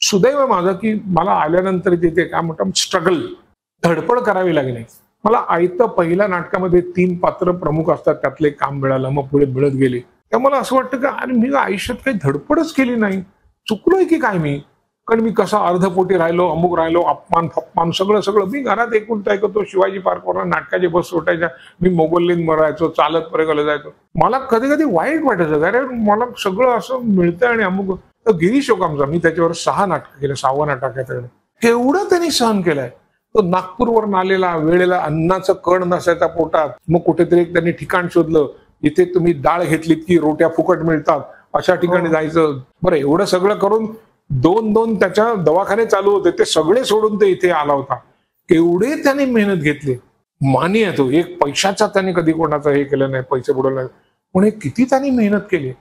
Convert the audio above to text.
सुदैव माझं की मला आल्यानंतर तिथे काय म्हणतात स्ट्रगल, धडपड करावी लागली. मला आयतं पहिल्या नाटकामध्ये 3 पात्र प्रमुख असतात, त्यातलं एक काम मिळालं, मग पुढे मिळत गेले. त्यामुळे मला असं वाटतं की अरे मी आयुष्यात काही धडपडच केली नाही, चुकलोय की काय मी. कारण मी कसा अर्धपोटी राहिलो, अमुक राहिलो, अपमान फप्मान सगळं सगळं. मी घरात एकूण ऐकतो, शिवाजी पार्कवर नाटकाची बस सुटायच्या, मी मोगोल्लीन मरायचो, चालत परेकडे जायचो. मला कधी कधी वाईट वाटायचं, अरे मला सगळं असं मिळतंय आणि अमुक. तर गिरीश ओकामचा मी त्याच्यावर 6 नाटकं केलं, 6वं नाटक आहे त्याकडे. केवढं त्यांनी सहन केलंय. तो नागपूरवरून आलेला, वेळेला अन्नाचं कण नसायचा पोटात, मग कुठेतरी एक त्यांनी ठिकाण शोधलं, इथे तुम्ही डाळ घेतलीत की रोट्या फुकट मिळतात, अशा ठिकाणी जायचं. बरं, एवढं सगळं करून 2 त्याच्या दवाखाने चालू होते, ते सगळे सोडून ते इथे आला होता. एवढे त्याने मेहनत घेतली. मान्य आहे तो, एक पैशाचा त्याने कधी कोणाचं हे केलं नाही, पैसे बुडवले नाही, पण हे किती त्यांनी मेहनत केली.